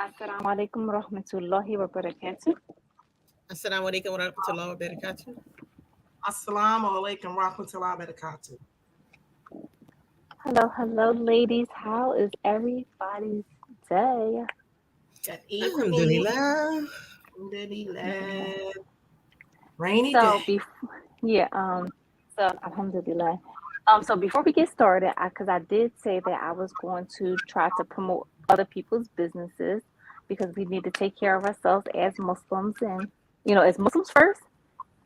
Assalamu alaikum rahmatullahi wa barakatuh. Assalamu alaikum wa rahmatullahi wa barakatuh. Assalamu alaikum rahmatullahi wa barakatuh. Hello, hello, ladies. How is everybody's day? Good evening. Alhamdulillah. Alhamdulillah. Rainy So, day. alhamdulillah. So before we get started, because I did say that I was going to try to promote other people's businesses because we need to take care of ourselves as Muslims and, as Muslims first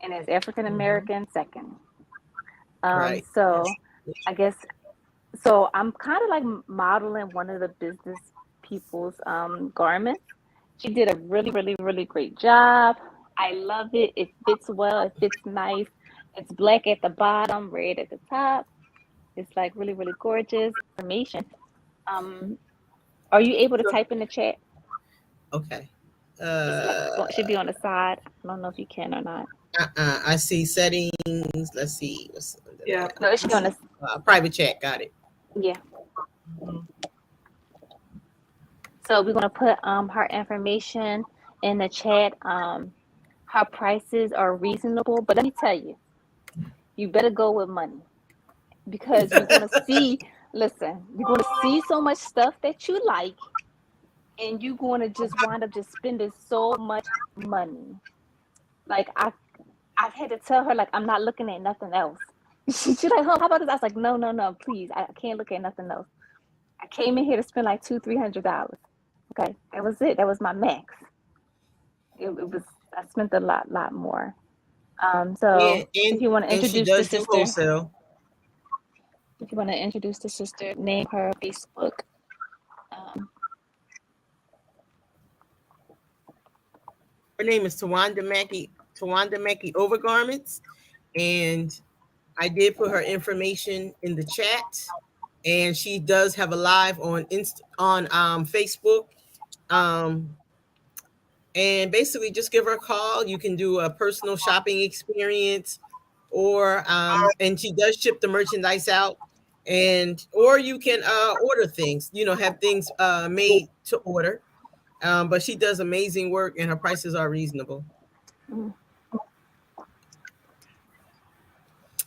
and as African Mhm. Americans second. Right. So Yes. I guess so. I'm kind of like modeling one of the business people's garments. She did a really, really, really great job. I love it. It fits well. It fits nice. It's black at the bottom, red at the top. It's like really, really gorgeous information. Um, are you able to So, type in the chat? Okay. It's like Uh, should be on the side. I don't know if you can or not. I see settings. Let's see. What's under yeah. No, it there? should be on the Private chat. Got it. yeah. Mhm. So we're gonna put her information in the chat. Her prices are reasonable, but let me tell you, you better go with money because you're gonna see. Listen, you're gonna see so much stuff that you like, and you're gonna just wind up just spending so much money. Like I've had to tell her like I'm not looking at nothing else. She's like, "Oh, how about this?" I was like, "No, no, no, please, I can't look at nothing else. I came in here to spend like $200-300. Okay, that was it. That was my max. It was. I spent a lot more. And So and if you want to and she introduce the does do sister, wholesale. name her Facebook. Um, Her name is Tawanda Mackey. Tawanda Mackey Overgarments, and I did put her information in the chat. And she does have a live on Facebook. Um, and basically just give her a call. You can do a personal shopping experience, or and she does ship the merchandise out, and or you can order things, have things made to order. But she does amazing work and her prices are reasonable. mm,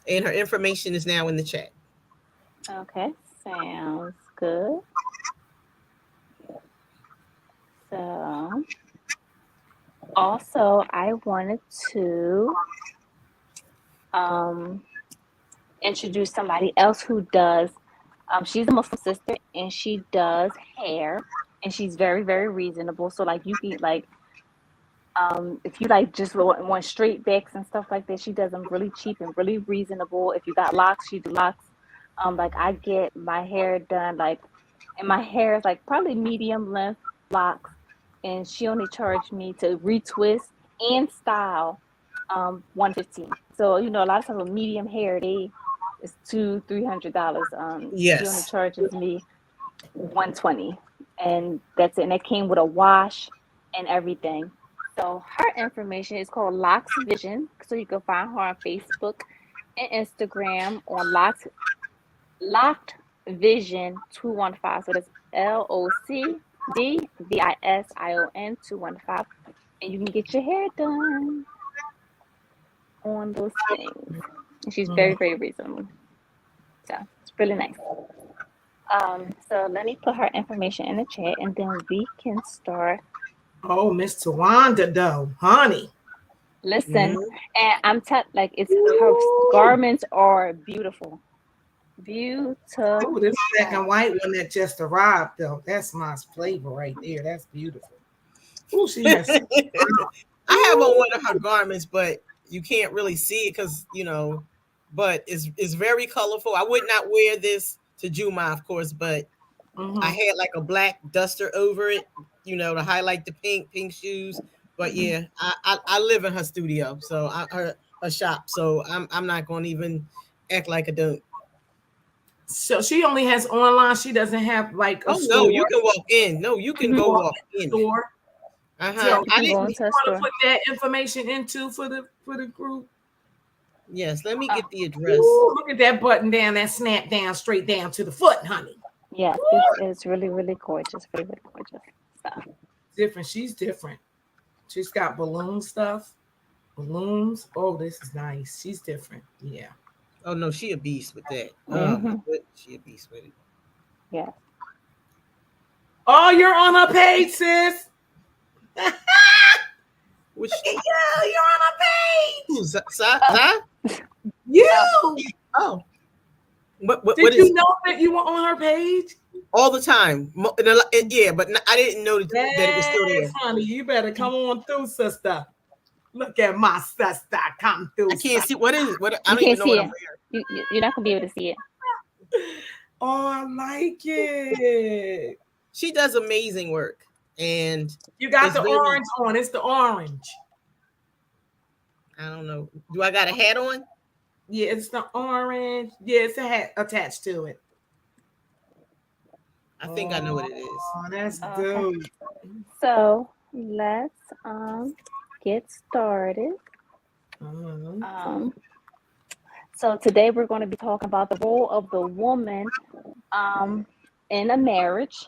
And her information is now in the chat. okay, sounds good. So also, I wanted to um, introduce somebody else who does. She's a Muslim sister and she does hair, and she's very, very reasonable. So like you can like if you like just want straight backs and stuff like that, she does them really cheap and really reasonable. If you got locks, she do locks. Like I get my hair done like, and my hair is like probably medium length locks, and she only charged me to retwist and style 115. So a lot of times with medium hair, they it's $200-300. She only Yes. charges me 120, and that's it. And it came with a wash and everything. So her information is called Locks Vision. So you can find her on Facebook and Instagram on Locked Vision 215. So that's LOCDVISION 215. And you can get your hair done on those things. And she's very, Mhm. very reasonable. So it's really nice. So let me put her information in the chat and then we can start. Oh, Miss Tawanda, though, honey. Listen, Mhm. and I'm like it's her Ooh. garments are beautiful. Beautiful. Oh, this black and white one that just arrived, though. That's my flavor right there. That's beautiful. Oh, she has. I have on Ooh. one of her garments, but you can't really see it because but it's very colorful. I would not wear this to Juma, of course, but I Mhm. had like a black duster over it, to highlight the pink shoes. But Mhm. yeah, I live in her studio, so her shop. So I'm not going to even act like I don't. So she only has online. She doesn't have like a Oh no, you store. can walk in. No, you can Mhm. go Walk walk in the in. store. Uh huh. So You I can go didn't. you into a want to store. put that information into for the group? Yes, let me Oh, get the address. Ooh, look at that button down, that snap down straight down to the foot, honey. yes, it's really, really gorgeous. Really, really gorgeous. So, different. She's different. She's got balloon stuff. Balloons. Oh, this is nice. She's different. Yeah. Oh no, she a beast with that. Mm-hmm. She a beast with it. Yes. Oh, you're on her page, sis. Which Look at you. You're on her page. who's Sa? You. Oh, what Did is you know that you were on her page? all the time? Yeah, but I didn't know that it was still there. Yes, honey. You better come on through, sister. Look at my sister. Come through. I can't see what is it. What I You don't even can't know see what it. I'm wearing. You're not gonna be able to see it. Oh, I like it. She does amazing work, and You got it's the very, orange on. It's the orange. I don't know. Do I got a hat on? Yeah, it's the orange. Yeah, it's a hat attached to it. I think I know what it is. Oh, that's Okay. dope. So let's get started. Uh-huh. So today we're going to be talking about the role of the woman in a marriage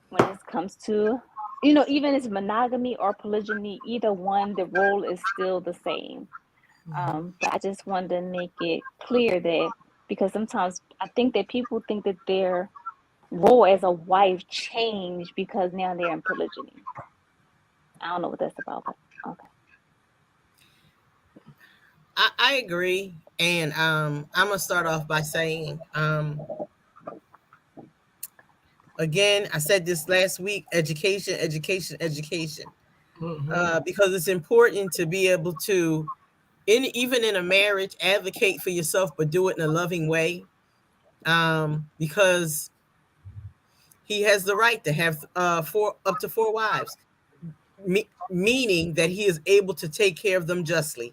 when it comes to, even as monogamy or polygyny, either one, the role is still the same. But I just wanted to make it clear that, because sometimes I think that people think that their role as a wife changed because now they're in polygyny. I don't know what that's about, but okay. I agree, and I'm gonna start off by saying, again, I said this last week: education, education, education, because it's important to be able to, even in a marriage, advocate for yourself, but do it in a loving way, because he has the right to have up to 4 wives, meaning that he is able to take care of them justly.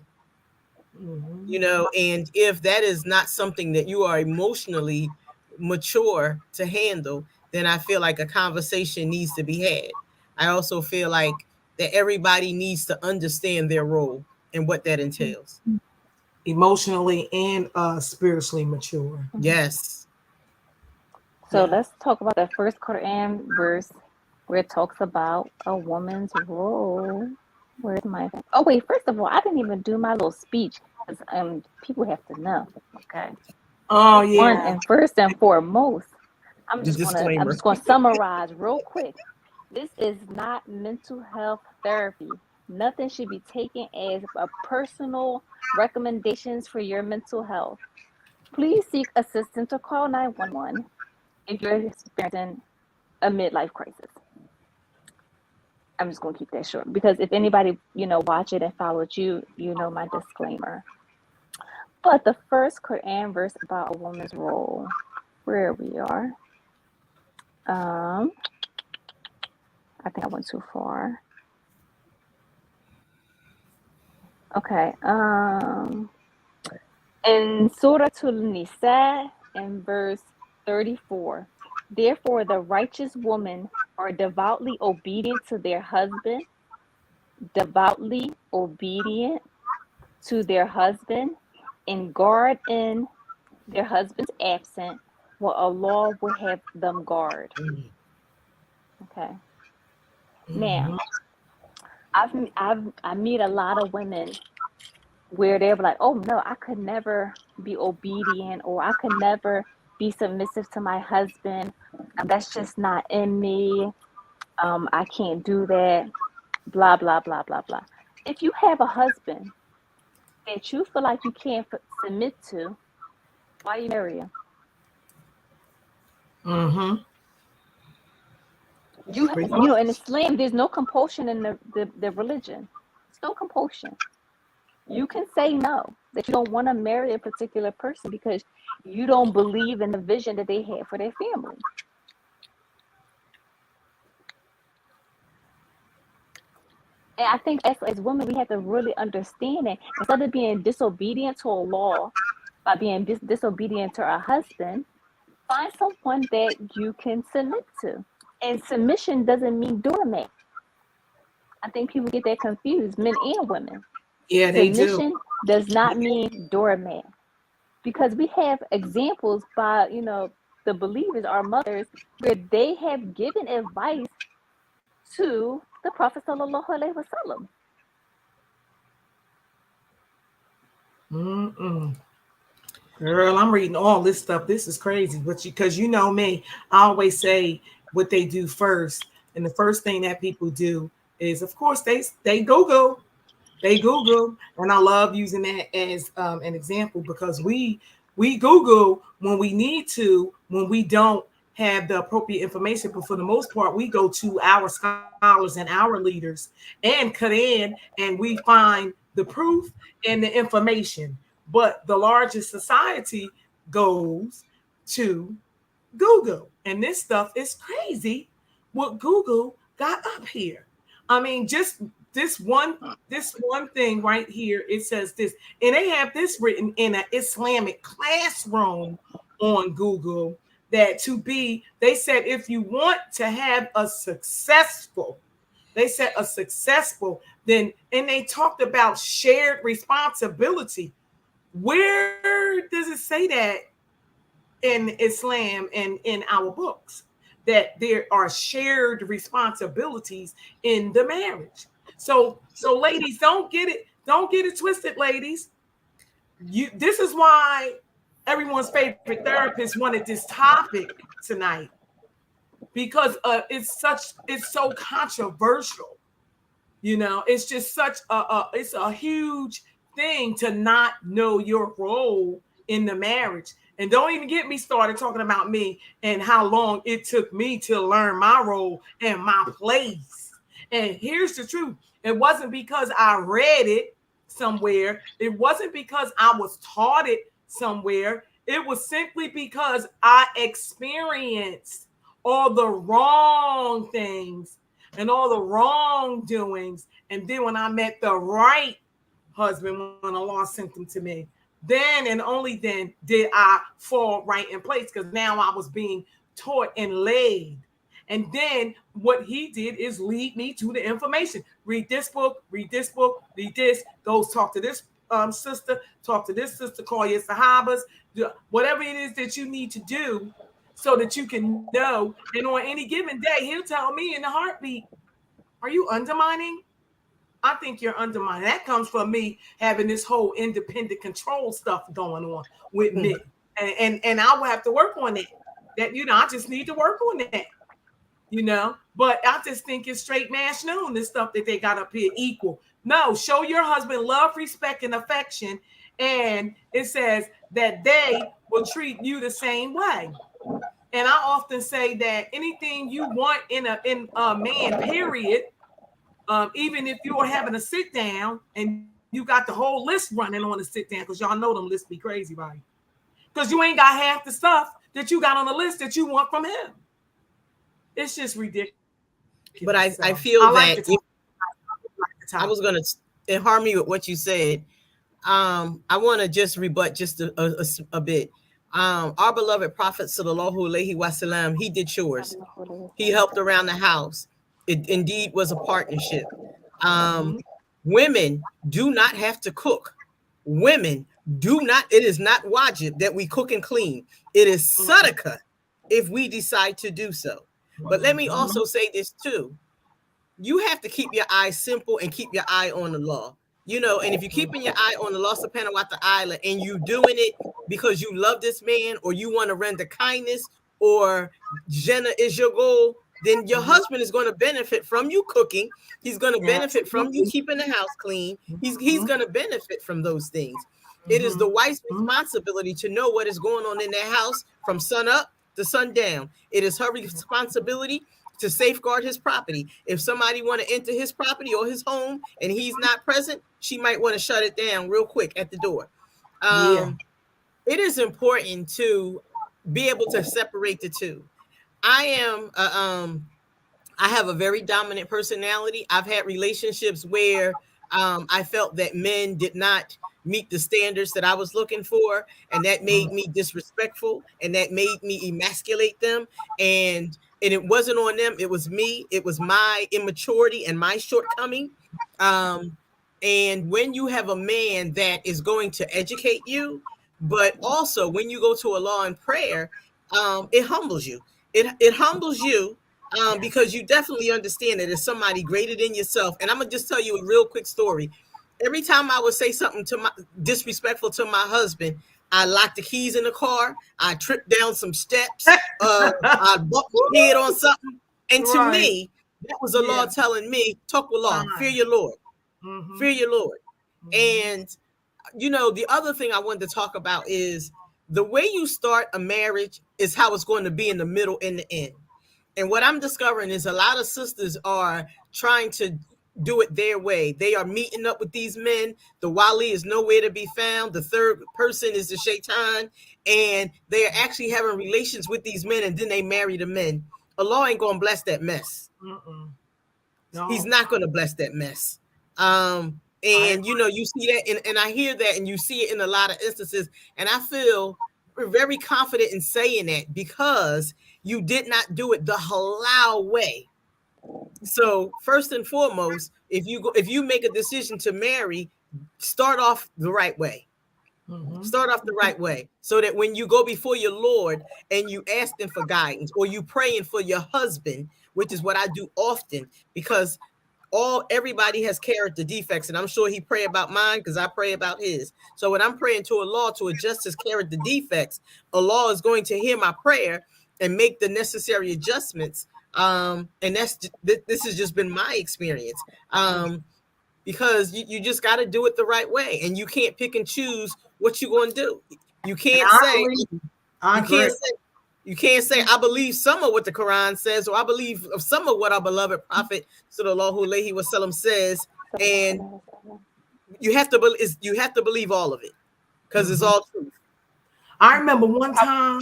And if that is not something that you are emotionally mature to handle, then I feel like a conversation needs to be had. I also feel like that everybody needs to understand their role and what that entails. Emotionally and spiritually mature. Yes. So let's talk about the first Quran verse where it talks about a woman's role. Where's my? Oh wait, first of all, I didn't even do my little speech because people have to know. Okay. Oh yeah. One and first and foremost, I'm The just disclaimer. gonna summarize real quick. This is not mental health therapy. Nothing should be taken as a personal recommendations for your mental health. Please seek assistance or call 911 if you're experiencing a midlife crisis. I'm just going to keep that short because if anybody, watch it and followed you, my disclaimer. But the first Quran verse about a woman's role, where we are. I think I went too far. Okay. In Surah An-Nisa, in verse 34, therefore the righteous women are devoutly obedient to their husband, and guard in their husband's absence, while Allah will have them guard. Okay. Now, I meet a lot of women where they're like, oh no, I could never be obedient, or I could never be submissive to my husband. That's just not in me. I can't do that. Blah, blah, blah, blah, blah. If you have a husband that you feel like you can't submit to, why you marry him? In Islam, there's no compulsion in the religion. There's no compulsion. You can say no, that you don't want to marry a particular person because you don't believe in the vision that they have for their family. And I think as women, we have to really understand that instead of being disobedient to a law by being disobedient to our husband, find someone that you can submit to. And submission doesn't mean doormat. I think people get that confused, men and women. Yeah, they do. Submission does not mean doormat. Because we have examples by, the believers, our mothers, where they have given advice to The Prophet sallallahu alaihi wasallam. Mm-mm. Girl, I'm reading all this stuff. This is crazy. But because you know me, I always say what they do first. And the first thing that people do is, of course, they Google. They Google, and I love using that as an example because we Google when we need to, when we don't have the appropriate information. But for the most part, we go to our scholars and our leaders and Quran, and we find the proof and the information. But the largest society goes to Google, and this stuff is crazy. What Google got up here. I mean, just this one, this one thing right here. It says this, and they have this written in an Islamic classroom on Google. That to be, they said, if you want to have a successful, they said a successful, then, and they talked about shared responsibility. Where does it say that in Islam and in our books that there are shared responsibilities in the marriage? So ladies, don't get it twisted, ladies. This is why everyone's favorite therapist wanted this topic tonight, because it's so controversial. You know, it's just such it's a huge thing to not know your role in the marriage. And don't even get me started talking about me and how long it took me to learn my role and my place. And here's the truth. It wasn't because I read it somewhere. It wasn't because I was taught it somewhere. It was simply because I experienced all the wrong things and all the wrongdoings. And then when I met the right husband, when Allah sent him to me, then and only then did I fall right in place, because now I was being taught and laid. And then what he did is lead me to the information. Read this book, read this, go talk to this sister, call your sahabas, whatever it is that you need to do so that you can know. And on any given day, he'll tell me in a heartbeat, are you undermining? I think you're undermining. That comes from me having this whole independent control stuff going on with me. And I will have to work on that. That, you know, I just need to work on that. You know, but I just think it's straight mash known, this stuff that they got up here equal. No, show your husband love, respect, and affection. And it says that they will treat you the same way. And I often say that anything you want in a man, period, even if you are having a sit down and you got the whole list running on the sit down, because y'all know them lists be crazy, right? Because you ain't got half the stuff that you got on the list that you want from him. It's just ridiculous. But I feel that I was going to, in harmony with what you said, I want to just rebut just a bit. Our beloved Prophet sallallahu alaihi wasallam, he did chores. He helped around the house. It indeed was a partnership. Women do not have to cook. Women do not, it is not wajib that we cook and clean. It is sadaqah if we decide to do so. But let me also say this too. You have to keep your eye simple and keep your eye on the law. You know, and if you're keeping your eye on the law subhanahu wa ta'ala and you doing it because you love this man or you want to render kindness or Jannah is your goal, then your husband is going to benefit from you cooking. He's going to benefit from you keeping the house clean. He's going to benefit from those things. It is the wife's responsibility to know what is going on in their house from sun up to sun down. It is her responsibility to safeguard his property. If somebody want to enter his property or his home and he's not present, she might want to shut it down real quick at the door. It is important to be able to separate the two. I have a very dominant personality. I've had relationships where I felt that men did not meet the standards that I was looking for, and that made me disrespectful, and that made me emasculate them. And it wasn't on them. It was me. It was my immaturity and my shortcoming. And when you have a man that is going to educate you, but also when you go to Allah in prayer, it humbles you. It humbles you because you definitely understand that there's somebody greater than yourself. And I'm gonna just tell you a real quick story. Every time I would say something to my disrespectful to my husband, I locked the keys in the car. I tripped down some steps. I bumped my head on something. And to Right. me, that was the Yeah. Lord telling me, talk with law, fear Fine. your Lord, Mm-hmm. fear your Lord. Mm-hmm. And the other thing I wanted to talk about is the way you start a marriage is how it's going to be in the middle and the end. And what I'm discovering is a lot of sisters are trying to do it their way. They are meeting up with these men. The wali is nowhere to be found. The third person is the shaitan. And they are actually having relations with these men, and then they marry the men. Allah ain't going to bless that mess. Mm-mm. He's No. not going to bless that mess. I And you see that, and I hear that, and you see it in a lot of instances. And I feel very confident in saying that because you did not do it the halal way. So first and foremost, if you make a decision to marry, start off the right way. mm-hmm. Start off the right way, so that when you go before your Lord and you ask him for guidance, or you praying for your husband, which is what I do often, because everybody has character defects, and I'm sure he pray about mine because I pray about his. So when I'm praying to Allah to adjust his character defects, Allah is going to hear my prayer and make the necessary adjustments. And this has just been my experience. Because you just got to do it the right way, and you can't pick and choose what you're going to do. You And can't I say believe. I you agree. can't say you can't say I believe some of what the Quran says, or I believe of some of what our beloved Prophet Sallallahu Alaihi Wasallam says, and you have to believe all of it because it's Mm-hmm. all truth. I remember one time.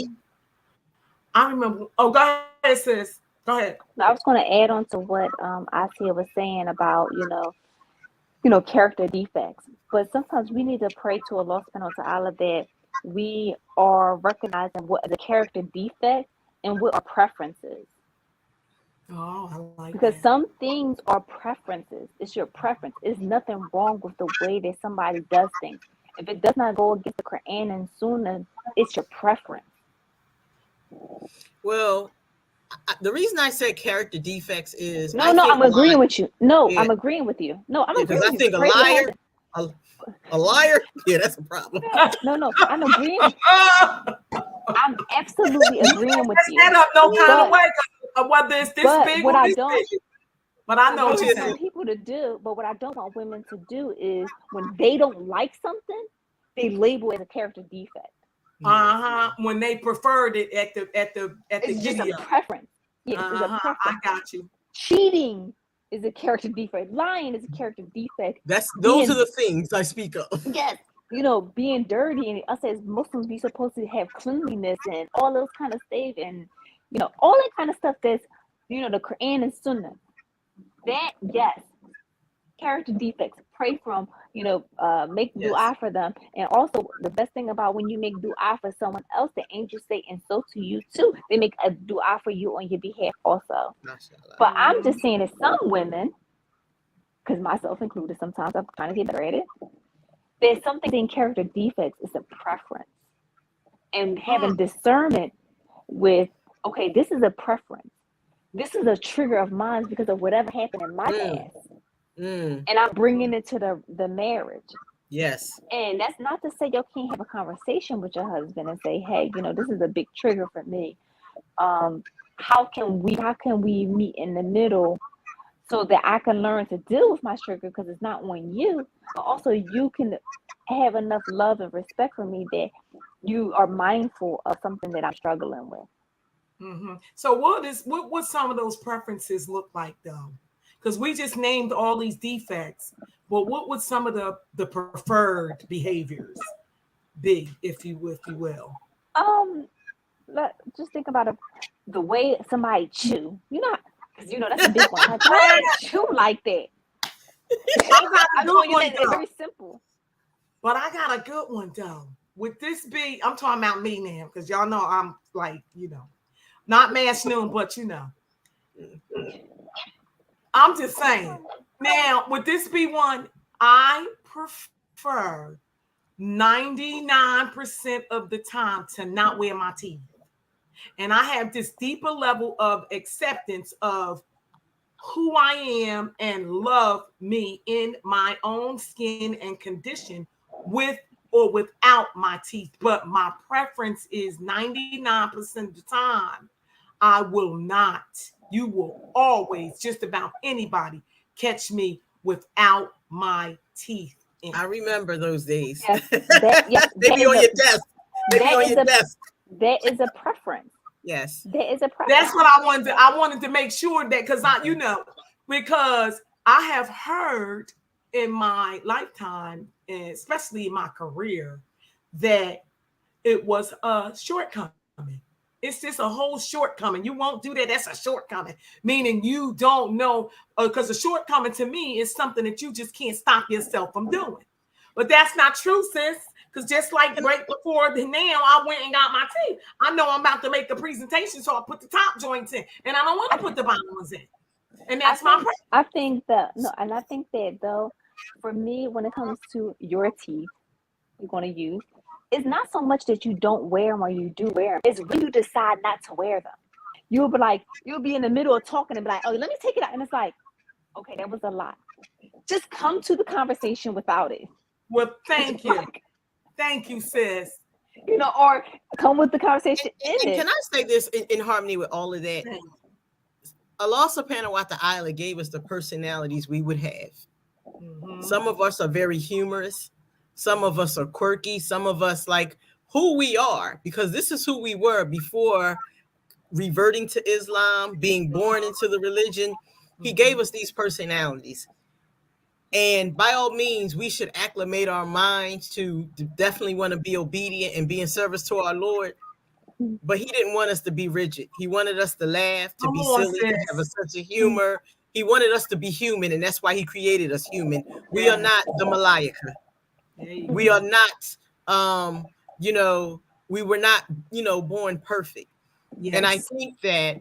I remember. Oh, go ahead, sis. Go ahead. I was going to add on to what Asia was saying about character defects. But sometimes we need to pray to Allah subhanahu wa ta'ala that we are recognizing what the character defect and what our preferences. Oh, I like Because that. some things are preferences. It's your preference. There's nothing wrong with the way that somebody does things. If it does not go against the Quran and Sunnah, it's your preference. Well, the reason I said character defects is No, I no, think I'm agreeing with you. No, yeah, I'm agreeing with you. No, I'm because agreeing I with you. think Pray to your husband. a, a liar, yeah, that's a problem. No, I'm agreeing. I'm absolutely agreeing with That's you. that up no kind of But way. Whether it's this but big what or I this don't big. But I know what what I you're want saying. people to do, but what I don't want women to do is when they don't like something, they label it as a character defect. Uh-huh. When they preferred it at the It's just a giddy up. preference. Yes, it's a Uh-huh. I preference. got you. Cheating is a character defect. Lying is a character defect. Those are Being the things I speak of. yes, being dirty, and us as Muslims, we supposed to have cleanliness and all those kind of stuff, and all that kind of stuff. That's the Quran and Sunnah. That yes, character defects. Pray from make Yes. dua for them, and also the best thing about when you make dua for someone else, the angels say, and so to you too. They make a dua for you on your behalf also. Mashallah. But I'm just saying that some women, because myself included, sometimes I'm trying to get better at it. There's something in character defects is a preference, and having discernment with okay, this is a preference. This is a trigger of mine because of whatever happened in my past, Mm, and I'm bringing it to the marriage. yes. And that's not to say you can't have a conversation with your husband and say, hey, this is a big trigger for me. How can we meet in the middle so that I can learn to deal with my trigger because it's not on you, but also you can have enough love and respect for me that you are mindful of something that I'm struggling with. Mm-hmm. So what some of those preferences look like though? Because we just named all these defects, but what would some of the preferred behaviors be, if you will? Um, just think about the way somebody chew. Because that's a big one. Like, why do you chew like that? I got a I'm good telling you one that it's though. very simple. But I got a good one though. Would this be? I'm talking about me now, because y'all know I'm like not mash noon, but I'm just saying. Now, would this be one I prefer 99% of the time to not wear my teeth? And I have this deeper level of acceptance of who I am and love me in my own skin and condition with or without my teeth. But my preference is 99% of the time, I will not. You will always, just about anybody, catch me without my teeth in. I remember those days. Yes, that Maybe on your desk. Maybe that on is your desk. that is a preference. Yes. That is a preference. That's what I wanted. I wanted to make sure that because because I have heard in my lifetime, and especially in my career, that it was a shortcoming. It's just a whole shortcoming. You won't do that. That's a shortcoming, meaning you don't know. Because a shortcoming to me is something that you just can't stop yourself from doing. But that's not true, sis. Because just like right before the now, I went and got my teeth. I know I'm about to make a presentation, so I put the top joints in, and I don't want to put the bottom ones in. And that's my preference. I think that though, for me, when it comes to your teeth, you're going to use, it's not so much that you don't wear them or you do wear them. It's when you decide not to wear them. You'll be in the middle of talking and be like, oh, let me take it out. And it's like, okay, that was a lot. Just come to the conversation without it. Well, thank you. Thank you, sis. Or come with the conversation and can I say this in harmony with all of that? Allah subhanahu wa ta'ala gave us the personalities we would have. Mm-hmm. Some of us are very humorous. Some of us are quirky. Some of us like who we are, because this is who we were before reverting to Islam, being born into the religion. He gave us these personalities. And by all means, we should acclimate our minds to definitely want to be obedient and be in service to our Lord. But he didn't want us to be rigid. He wanted us to laugh, to be silly, to have a sense of humor. He wanted us to be human, and that's why he created us human. We are not the Malaika. We are not, we were not, born perfect. Yes. And I think that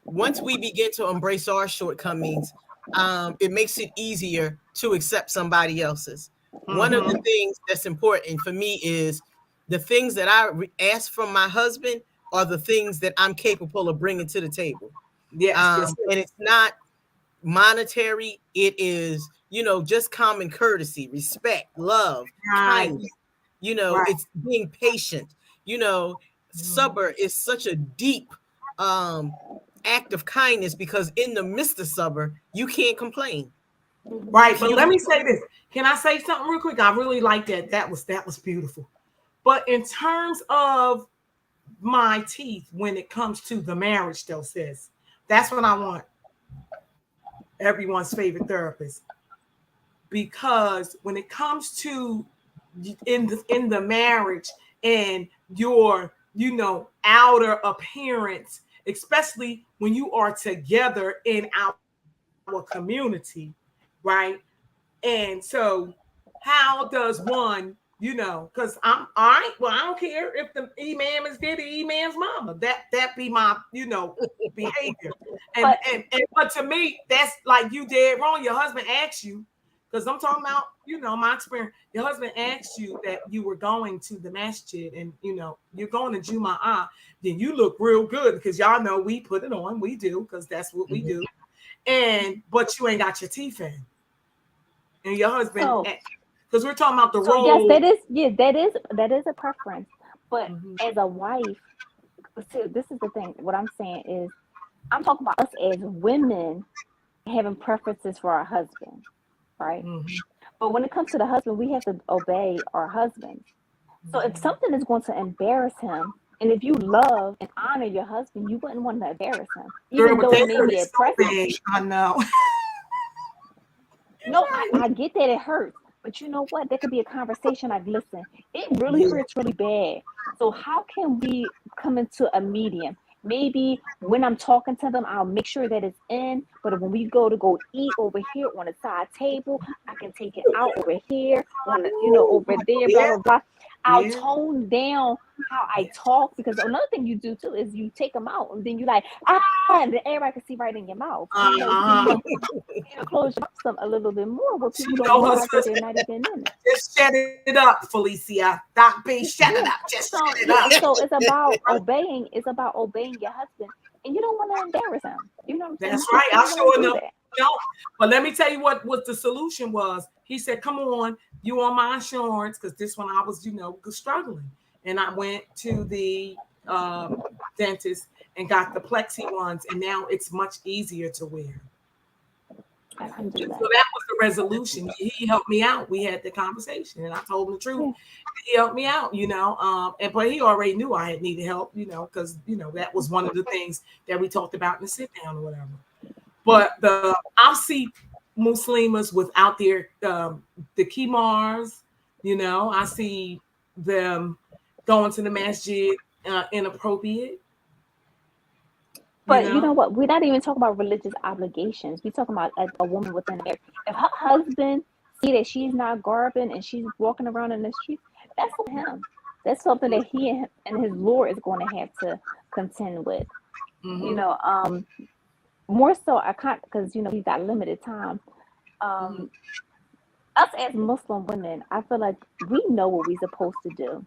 once we begin to embrace our shortcomings, it makes it easier to accept somebody else's. Mm-hmm. One of the things that's important for me is the things that I ask from my husband are the things that I'm capable of bringing to the table. Yes. And it's not monetary. It is, just common courtesy, respect, love, kindness. It's being patient. Sabr is such a deep act of kindness, because in the midst of sabr, you can't complain. Right. But let me say this. Can I say something real quick? I really like that. That was beautiful. But in terms of my teeth, when it comes to the marriage, though, sis, that's what I want. Everyone's favorite therapist. Because when it comes to in the marriage and your, outer appearance, especially when you are together in our community, right? And so how does one, because I'm all right, well, I don't care if the imam is there, the imam's mama. That be my, behavior. But to me, that's like you dead wrong. Your husband asked you, because I'm talking about, my experience. Your husband asked you that you were going to the masjid and, you're going to Jum'ah, then you look real good, because y'all know we put it on. We do, because that's what we do. But you ain't got your teeth in. And your husband, because we're talking about the role. Yes, that is a preference. But as a wife, so this is the thing. What I'm saying is, I'm talking about us as women having preferences for our husband, right? Mm-hmm. But when it comes to the husband, we have to obey our husband. So if something is going to embarrass him, and if you love and honor your husband, you wouldn't want to embarrass him, even though it may be a preference. I know. No, I get that it hurts, but you know what? There could be a conversation like, listen, it really hurts really bad. So how can we come into a medium? Maybe when I'm talking to them, I'll make sure that it's in. But when we go eat over here on the side table, I can take it out over here, over there, blah, blah, blah. I'll tone down how I talk, because another thing you do too is you take them out and then you like, and then everybody can see right in your mouth. You close your mouth a little bit more, but people don't realize that they're not even in it. Just shut it up, Felicia. Doc B, shut it up. Just shut it up. So it's about obeying. It's about obeying your husband, and you don't want to embarrass him. You know what I'm saying? That's right. I sure enough don't. But let me tell you what the solution was. He said, "Come on, you on my insurance," because this one I was, struggling, and I went to the dentist and got the plexi ones, and now it's much easier to wear. So that was the resolution. He helped me out. We had the conversation, and I told him the truth. Yeah. He helped me out, but he already knew I had needed help, because that was one of the things that we talked about in the sit down or whatever. But I see Muslims without their the kimars, I see them going to the masjid inappropriate. But you know what? We're not even talking about religious obligations. We're talking about a woman within a marriage. If her husband see that she's not garbing and she's walking around in the street, that's on him. That's something that he and his Lord is going to have to contend with. Mm-hmm. More so, I can't, because we've got limited time. Us as Muslim women, I feel like we know what we're supposed to do.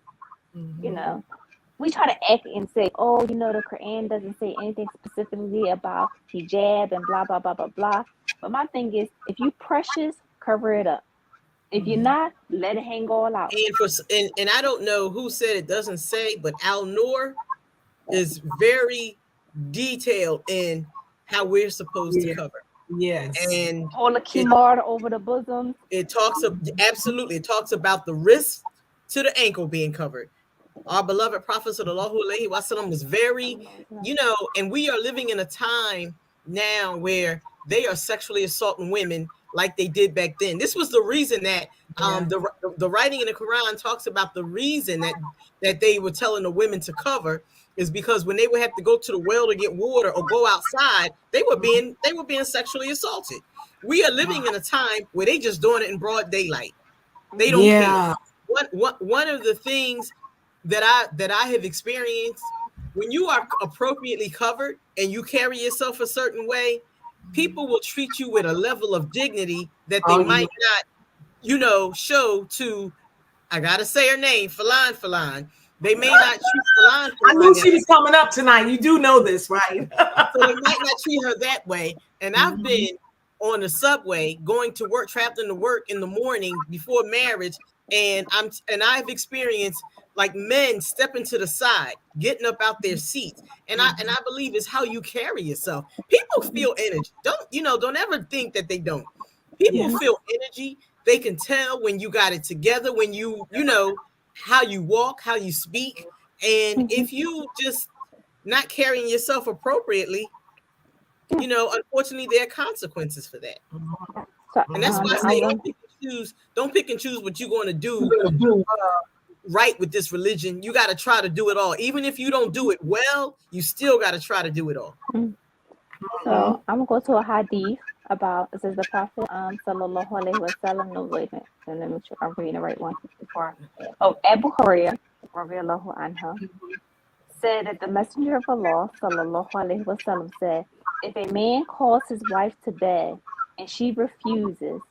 Mm-hmm. We try to act and say, oh, the Quran doesn't say anything specifically about hijab and blah, blah, blah, blah, blah. But my thing is, if you precious, cover it up. If you're not, let it hang all out. And I don't know who said it doesn't say, but Al-Noor is very detailed in how we're supposed to cover. Yes. And all the kimar over the bosom. It talks about the wrist to the ankle being covered. Our beloved Prophet sallallahu alaihi wasallam was very, and we are living in a time now where they are sexually assaulting women like they did back then. This was the reason that the writing in the Quran talks about the reason that they were telling the women to cover is because when they would have to go to the well to get water or go outside, they were being sexually assaulted. We are living in a time where they just doing it in broad daylight. They don't care. One of the things that I have experienced, when you are appropriately covered and you carry yourself a certain way, people will treat you with a level of dignity that they might not, show to, I gotta say her name, Falan. They may not treat Falan. I knew she was coming up tonight. You do know this, right? So they might not treat her that way. And I've been on the subway going to work, traveling to work in the morning before marriage, and I've experienced like men stepping to the side, getting up out their seats. And I believe it's how you carry yourself. People feel energy. Don't ever think that they don't. People feel energy. They can tell when you got it together, when you how you walk, how you speak. And if you just not carrying yourself appropriately, unfortunately there are consequences for that. And that's why I say don't pick and choose what you're going to do right with this religion. You got to try to do it all. Even if you don't do it well, you still got to try to do it all. So I'm gonna go to a hadith about, it says the Prophet sallallahu alaihi wasallam. No, wait a minute. Let me check. I'm reading the right one before. Abu Hurairah radiyallahu anhu said that the Messenger of Allah sallallahu alaihi wasallam said, if a man calls his wife to bed and she refuses,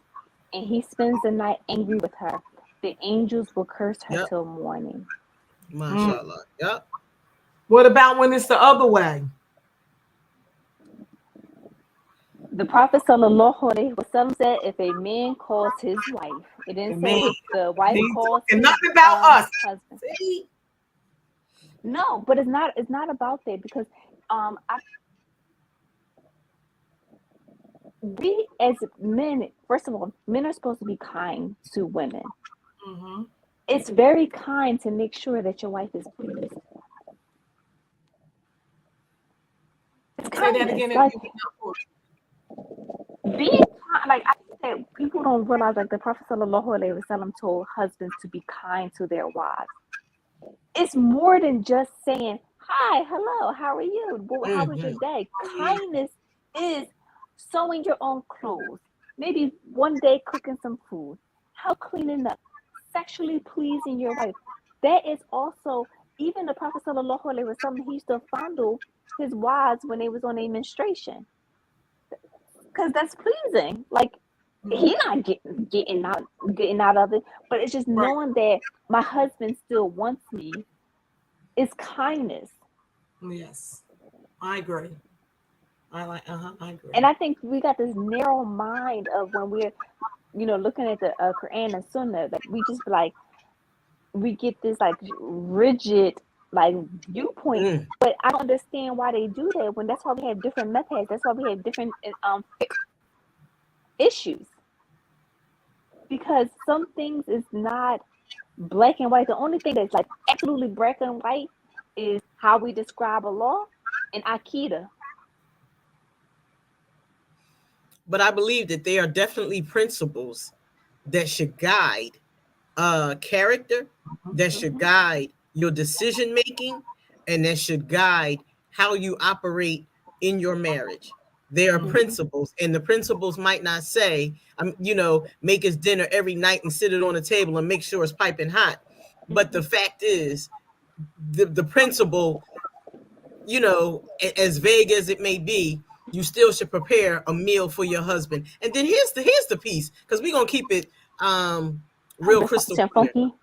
and he spends the night angry with her, the angels will curse her till morning. MashaAllah. Yep. What about when it's the other way? The Prophet sallallahu alaihi wasallam said, if a man calls his wife, it didn't say if the wife calls and nothing about us. Husband. No, but it's not about that, because we as men, first of all, men are supposed to be kind to women. It's very kind to make sure that your wife is pleased. Say that again. Being like I said, people don't realize, like the Prophet sallallahu alaihi wasallam told husbands to be kind to their wives. It's more than just saying, hi, hello, how are you? How was your day? Kindness is sewing your own clothes, maybe one day cooking some food, help cleaning up, sexually pleasing your wife. that is also, even the Prophet sallallahu alaihi wasallam, he used to fondle his wives when they was on a menstruation, because that's pleasing. Like, he not getting out of it, but it's just Right. knowing that my husband still wants me is kindness. Yes, I agree. I agree. And I think we got this narrow mind of when we're, looking at the Quran and Sunnah, that we just be like, we get this like rigid like viewpoint. Mm. But I don't understand why they do that, when that's why we have different methods. That's why we have different issues, because some things is not black and white. The only thing that's like absolutely black and white is how we describe a law and Akida. But I believe that there are definitely principles that should guide character, that should guide your decision making, and that should guide how you operate in your marriage. There are principles, and the principles might not say, make us dinner every night and sit it on the table and make sure it's piping hot. But the fact is, the principle, as vague as it may be, you still should prepare a meal for your husband. And then here's the piece, because we're gonna keep it real crystal clear. Funky.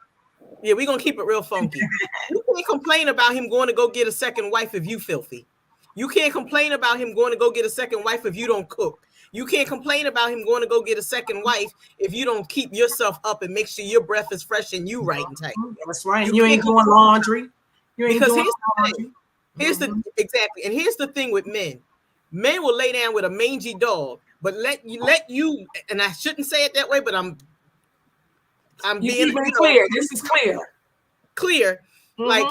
Yeah, we're gonna keep it real funky. You can't complain about him going to go get a second wife if you filthy. You can't complain about him going to go get a second wife if you don't cook. You can't complain about him going to go get a second wife if you don't keep yourself up and make sure your breath is fresh and you right and tight. That's right. You ain't doing laundry. You ain't Because doing here's the laundry. exactly, and here's the thing with men. Men will lay down with a mangy dog, but let you, and I shouldn't say it that way, but I'm You being keeping it clear. This is clear. Like,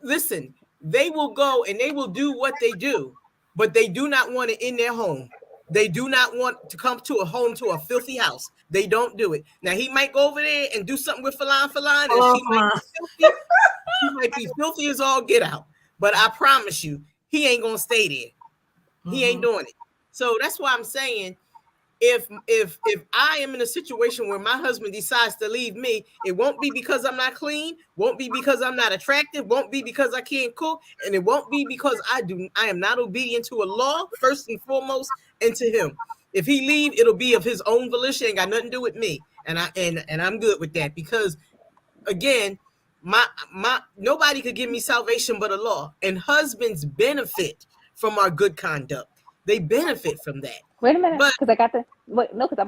listen, they will go and they will do what they do, but they do not want it in their home. They do not want to come to a filthy house. They don't do it. Now, he might go over there and do something with Falan, and she might be filthy as all get out. But I promise you, he ain't gonna stay there. He ain't doing it. So that's why I'm saying, if I am in a situation where my husband decides to leave me, it won't be because I'm not clean, won't be because I'm not attractive, won't be because I can't cook, and it won't be because I am not obedient to a law, first and foremost, and to him. If he leave, it'll be of his own volition, ain't got nothing to do with me. And I'm good with that, because again, my nobody could give me salvation but Allah, and husbands benefit from our good conduct. They benefit from that. Wait a minute, But because I got the wait. No, because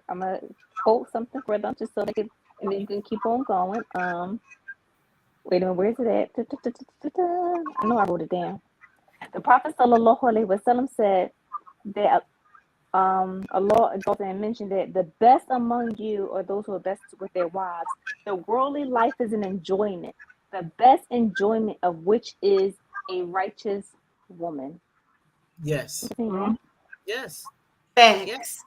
I'm a quote something for them, just so they can, and then you can keep on going. Wait a minute, where is it at? I know I wrote it down. The Prophet sallallahu alaihi wasallam said that Allah goes and mentioned that the best among you are those who are best with their wives. The worldly life is an enjoyment, the best enjoyment of which is a righteous woman. yes, Mhm. yes, Facts.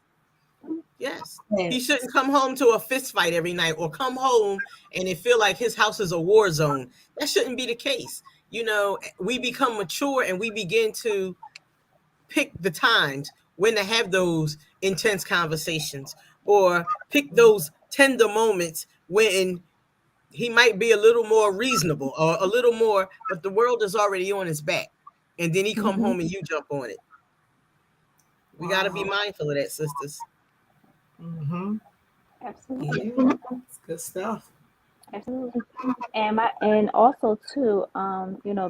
yes. He shouldn't come home to a fist fight every night, or come home and it feel like his house is a war zone. That shouldn't be the case. We become mature and we begin to pick the times when to have those intense conversations, or pick those tender moments when he might be a little more reasonable or a little more, but the world is already on his back. And then he come home and you jump on it. We got to be mindful of that, sisters. Absolutely. Yeah, it's good stuff. Absolutely. And also too,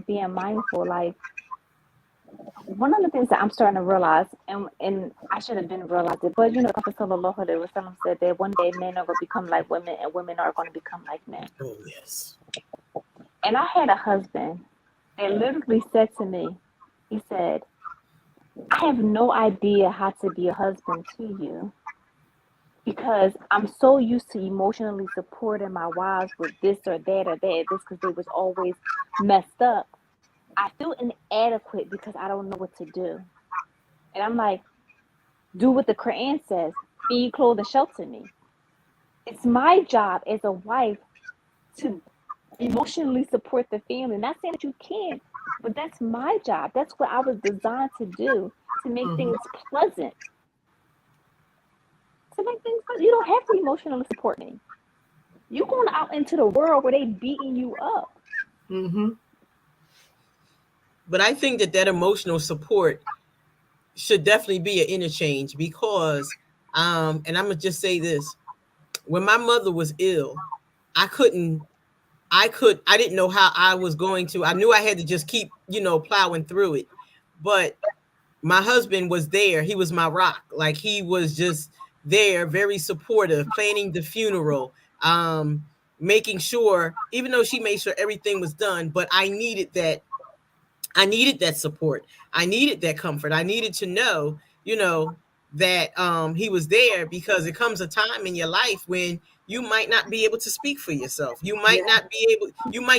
being mindful, like one of the things that I'm starting to realize, and I should have been realized it, but Prophet sallallahu alaihi wasallam said that one day men are going to become like women and women are going to become like men. Oh, yes. And I had a husband that literally said to me, he said, I have no idea how to be a husband to you, because I'm so used to emotionally supporting my wives with this or that or that, this, because they was always messed up. I feel inadequate because I don't know what to do. And I'm like, do what the Quran says, feed, clothe, and shelter me. It's my job as a wife to emotionally support the family. Not saying that you can't, but that's my job. That's what I was designed to do, to make things pleasant. To make things pleasant. You don't have to emotionally support me. You going out into the world where they beating you up. Mm-hmm. But I think that emotional support should definitely be an interchange because, and I'm gonna just say this: when my mother was ill, I couldn't, I didn't know how I was going to. I knew I had to just keep, plowing through it. But my husband was there. He was my rock. Like he was just there, very supportive, planning the funeral, making sure, even though she made sure everything was done, but I needed that support. I needed that comfort. I needed to know, that he was there because it comes a time in your life when you might not be able to speak for yourself. You might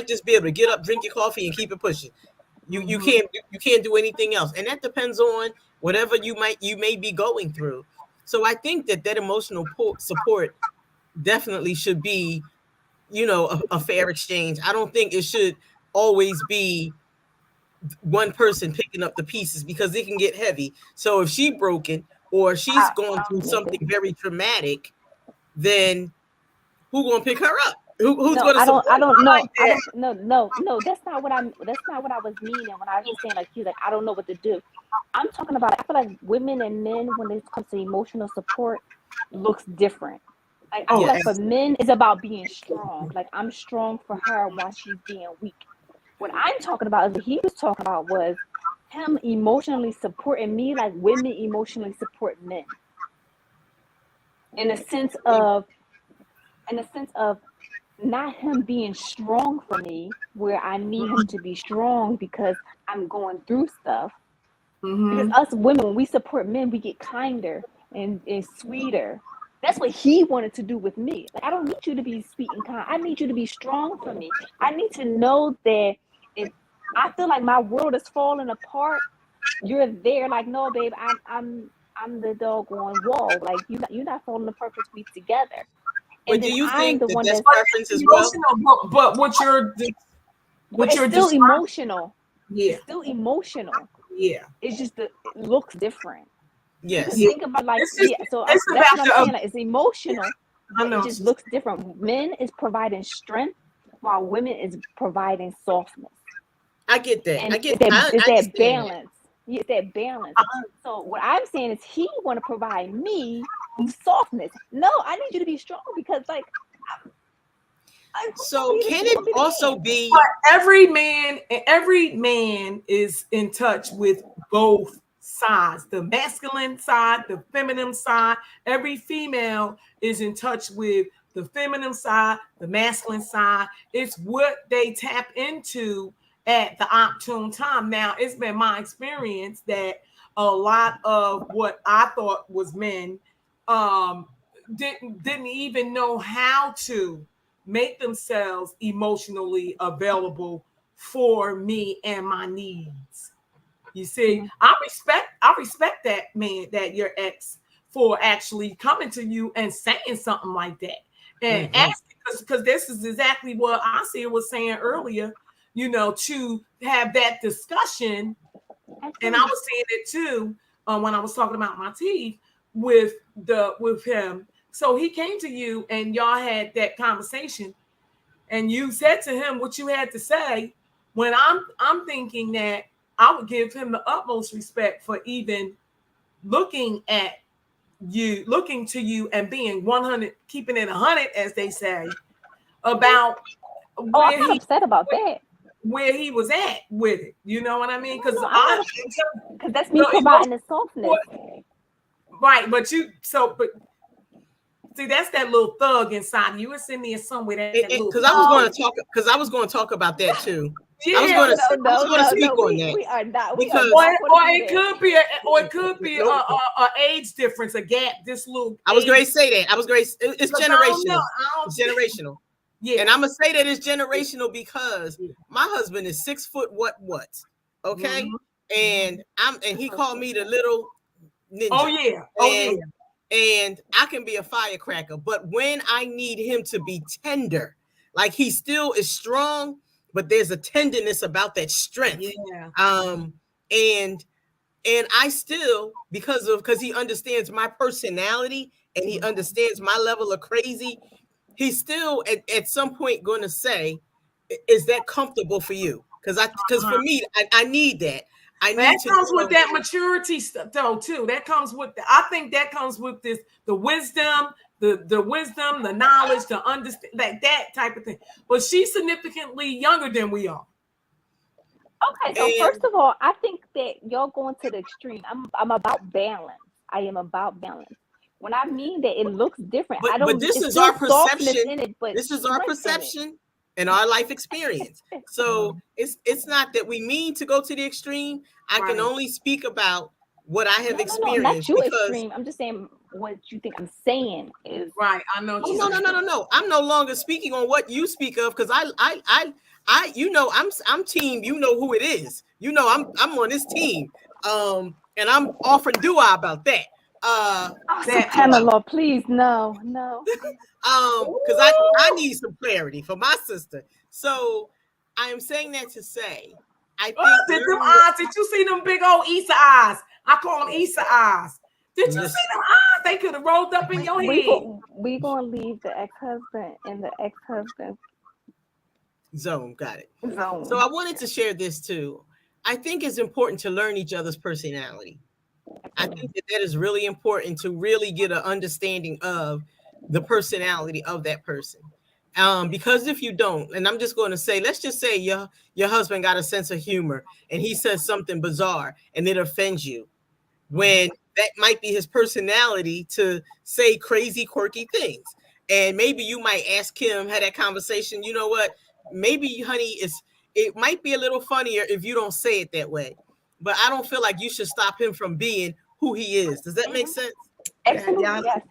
just be able to get up, drink your coffee and keep it pushing. You can't do anything else. And that depends on whatever you may be going through. So I think that emotional support definitely should be, a fair exchange. I don't think it should always be one person picking up the pieces because it can get heavy. So if she's broken or she's going through something very traumatic, then who gonna pick her up? Who's No, gonna support I don't her know. like I that? don't no, that's not what I was meaning when I was saying like you like I don't know what to do. I'm talking about I feel like women and men when it comes to emotional support looks different. Like I feel like for Yes. men it's about being strong. Like I'm strong for her while she's being weak. What I'm talking about is what he was talking about was him emotionally supporting me like women emotionally support men. In a sense of in a sense of not him being strong for me where I need him to be strong because I'm going through stuff. Because Mm-hmm. us women, when we support men, we get kinder and sweeter. That's what he wanted to do with me. Like, I don't need you to be sweet and kind. I need you to be strong for me. I need to know that if I feel like my world is falling apart, you're there. Like, no, babe, I'm the doggone wall. Like you're not falling apart because we together. But And do then you I'm think the that one that's that's But preference it's as well? emotional. But but what it's you're still describing, emotional. yeah, It's still emotional. yeah, It's just it looks different. Because Yes. yeah. think about like It's just yeah, so it's that's what about I'm the. saying. Like, it's emotional, I but it know. just looks different. Men is providing strength, while women is providing softness, I get that. and I it's that understand that. balance. Yeah, it's that balance. Uh, So what I'm saying is he want to provide me softness. No, I need you to be strong because like who So want me can to who it want me to also dance? be every man is in touch with both sides, the masculine side, the feminine side. Every female is in touch with the feminine side, the masculine side. It's what they tap into at the opportune time. Now, it's been my experience that a lot of what I thought was men um didn't even know how to make themselves emotionally available for me and my needs. You see, Mhm. I respect that man, that your ex, for actually coming to you and saying something like that. And Mhm. asking, because this is exactly what I was saying earlier, to have that discussion. And I Absolutely. was saying it too, when I was talking about my teeth with him. So he came to you and y'all had that conversation, and you said to him what you had to say. When I'm thinking that I would give him the utmost respect for even looking to you and being 100, keeping it 100, as they say, about Oh, I'm where not he upset about that. where he was at with it. You know what I mean? No, Because no, I'm I not because that's me the providing the emotional softness. support, right? But see, that's that little thug inside you. It's in there somewhere. That little Because I was thug. going to talk. Because I was going to talk about that too. I was Yeah, going to. No, I was no, going to no, speak no. on that We are or, because not going to or do it that. could be nope. a age difference, a gap. This little I was going age. to say that. I was going. It's Because I don't know. generational. I It's don't. generational. Yeah. And I'm gonna say that it's generational because Yeah. my husband is 6 foot what, okay, Mm-hmm. and he called me the little Oh ninja, yeah. Oh yeah. and I can be a firecracker, but when I need him to be tender, like he still is strong, but there's a tenderness about that strength, Yeah. um, and I still because he understands my personality and he understands my level of crazy. he's still at some point going to say, is that comfortable for you? Because for me, I need that. I That need to comes with know. that maturity stuff, though, too. That comes with, I think that comes with this, the wisdom, the wisdom, the knowledge, the understand, that type of thing. But she's significantly younger than we are. Okay, so first of all, I think that y'all going to the extreme. I'm about balance. I am about balance. When I mean that it looks different, I But don't. this It's is still our softness perception. in it, but This is our strength in it. perception and our life experience. So it's not that we mean to go to the extreme. I can Right. only speak about what I have No, experienced not you because extreme. I'm just saying what you think I'm saying is Right. I know what oh you're saying. no. I'm no longer speaking on what you speak of because you know I'm team. You know who it is. You know I'm on this team. And I'm offering dua about that. oh, so That You know, Pamela, please, no. because I need some clarity for my sister. So I am saying that to say I Oh, think did them learning eyes? Did you see them big old Issa eyes? I call them Issa eyes. Did you Listen. see them eyes? They could have rolled up in your head. We gonna leave the ex-husband in the ex-husband zone. Got it. zone. So I wanted to share this too. I think it's important to learn each other's personality. I think that is really important to really get an understanding of the personality of that person. Because if you don't, and I'm just going to say, let's just say your husband got a sense of humor and he says something bizarre and it offends you, when that might be his personality to say crazy, quirky things. And maybe you might ask him, had that conversation, you know what? Maybe, honey, it might be a little funnier if you don't say it that way. But I don't feel like you should stop him from being who he is. Does that make sense? Absolutely, Yeah, yes.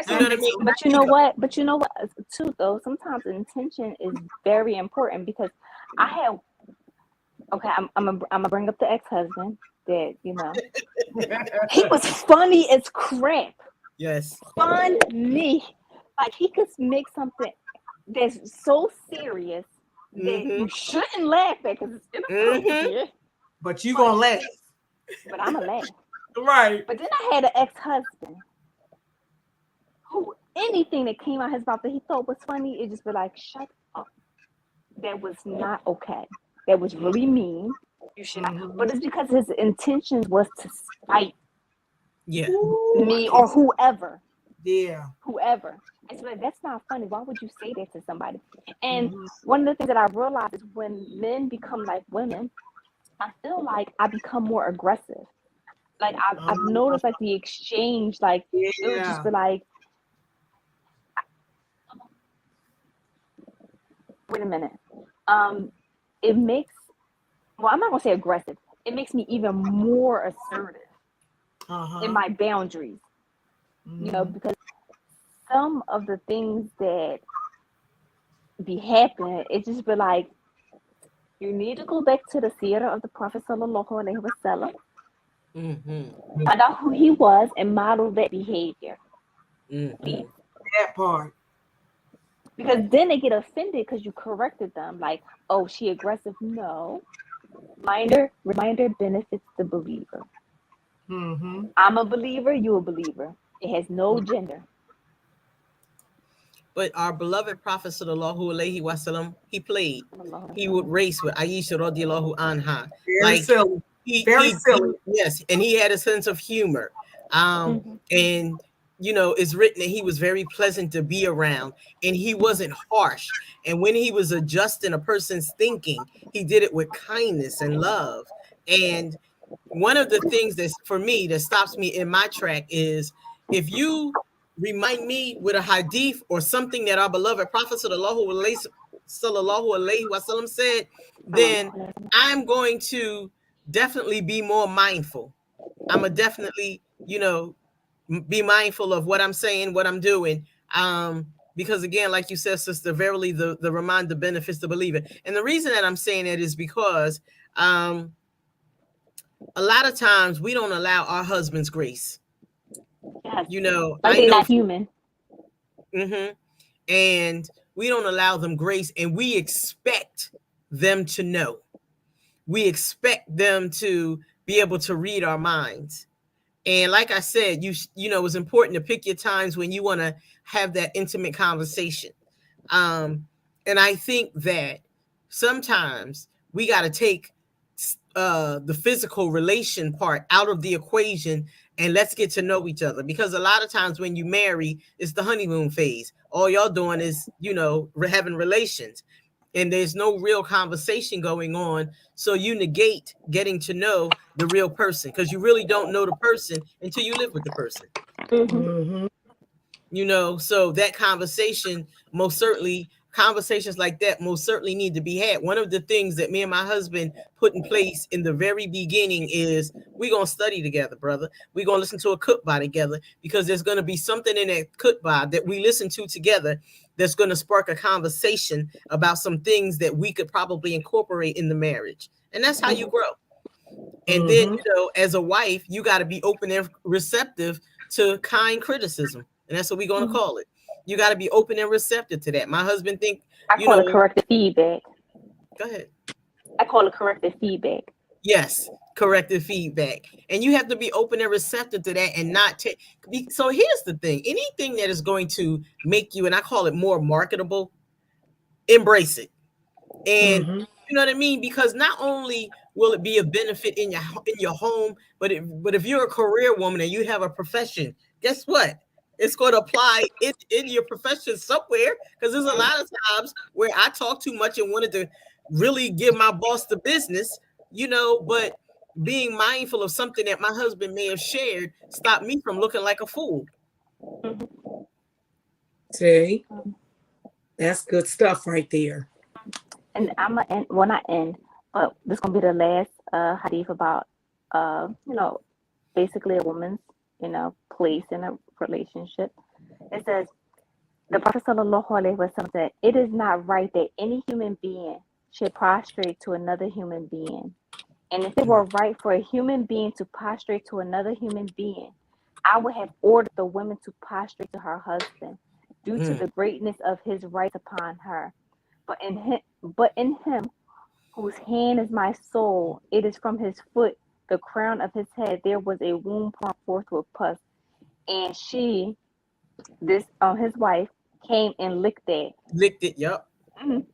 You know what I Absolutely. mean? But you know what? Too, though, sometimes intention is very important because I have. Okay, I'm gonna bring up the ex-husband that he was funny as crap. Yes. Funny, like he could make something that's so serious that you shouldn't laugh at because it's inappropriate. but you gonna laugh. But I'm a laugh. Right. But then I had an ex-husband who anything that came out his mouth that he thought was funny, it just be like, shut up. That was not okay. That was really mean. You should not. But it's because his intentions was to spite me or whoever. Yeah. Whoever. It's like, that's not funny. Why would you say that to somebody? And one of the things that I realized is when men become like women, I feel like I become more aggressive. Like I've noticed like the exchange, like it would just be like, wait a minute. It makes, well, I'm not gonna say aggressive. It makes me even more assertive in my boundaries. Because some of the things that be happening, it just be like, you need to go back to the theater of the Prophet Sallallahu Alaihi Wasallam, find out who he was, and model that behavior. That part. Because then they get offended because you corrected them. Like, oh, she aggressive. No. Reminder benefits the believer. I'm a believer, you a believer. It has no gender. But our beloved Prophet Sallallahu Alaihi Wasallam, he played. He would race with Aisha radiallahu anha. Very silly. Very silly. Yes, and he had a sense of humor. And it's written that he was very pleasant to be around and he wasn't harsh. And when he was adjusting a person's thinking, he did it with kindness and love. And one of the things that's for me that stops me in my track is if you remind me with a hadith or something that our beloved Prophet sallallahu alaihi wasallam said, then I'm going to definitely be more mindful. I'm gonna definitely, be mindful of what I'm saying, what I'm doing. Because again, like you said, sister, verily the reminder benefits the believer. And the reason that I'm saying that is because a lot of times we don't allow our husbands grace. Yes. Like they're not human. And we don't allow them grace, and we expect them to know. We expect them to be able to read our minds. And like I said, you know, it's important to pick your times when you want to have that intimate conversation. And I think that sometimes we got to take the physical relation part out of the equation, and let's get to know each other, because a lot of times when you marry, it's the honeymoon phase. All y'all doing is, you know, having relations, and there's no real conversation going on. So you negate getting to know the real person, because you really don't know the person until you live with the person. Mm-hmm. You know, so that conversation, most certainly, conversations like that most certainly need to be had. One of the things that me and my husband put in place in the very beginning is we're going to study together, brother. We're going to listen to a khutbah together, because there's going to be something in that khutbah that we listen to together that's going to spark a conversation about some things that we could probably incorporate in the marriage. And that's how you grow. And then, you know, as a wife, you got to be open and receptive to kind criticism. And that's what we're going to call it. You got to be open and receptive to that. My husband I call it corrective feedback. Go ahead. I call it corrective feedback. Yes, corrective feedback. And you have to be open and receptive to that, and not take. So here's the thing. Anything that is going to make you, and I call it more marketable, embrace it. And you know what I mean? Because not only will it be a benefit in your home, but if you're a career woman and you have a profession, guess what? It's going to apply in your profession somewhere. Because there's a lot of times where I talk too much and wanted to really give my boss the business, you know, but being mindful of something that my husband may have shared stopped me from looking like a fool. See, that's good stuff right there. And I'm gonna end when I end. This gonna be the last hadith about you know, basically a woman's, you know, place in a relationship. It says the Prophet sallallahu alaihi wasallam said, "It is not right that any human being should prostrate to another human being. And if it were right for a human being to prostrate to another human being, I would have ordered the woman to prostrate to her husband, due to the greatness of his rights upon her. But in him whose hand is my soul, it is from his foot, the crown of his head, there was a wound pouring forth with pus. And she, his wife, came and licked it. Licked it, yep.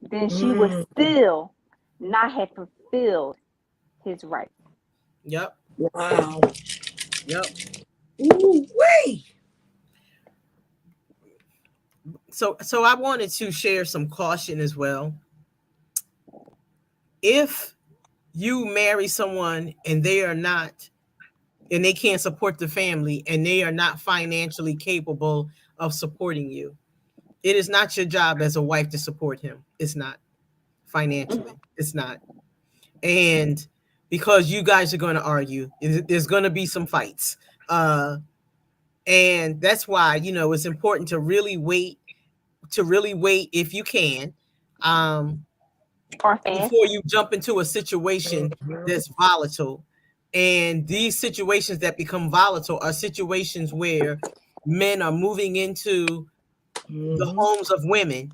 Then she would still not have fulfilled his right." Yep. Wow. Yep. Ooh, wait. So I wanted to share some caution as well. If you marry someone and they can't support the family, and they are not financially capable of supporting you, it is not your job as a wife to support him. It's not financially. It's not. And because you guys are going to argue, there's going to be some fights. And that's why, you know, it's important to really wait if you can, before you jump into a situation that's volatile. And these situations that become volatile are situations where men are moving into the homes of women,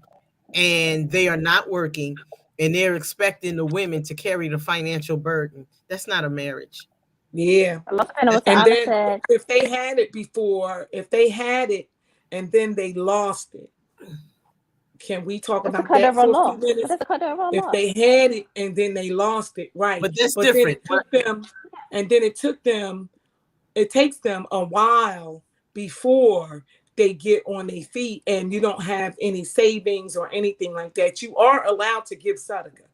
and they are not working, and they're expecting the women to carry the financial burden. That's not a marriage. Yeah. And then if they had it before, if they had it and then they lost it, can we talk about that for a few minutes? If they had it and then they lost it, right? But that's different. It takes them a while before they get on their feet, and you don't have any savings or anything like that. You are allowed to give sadaqah.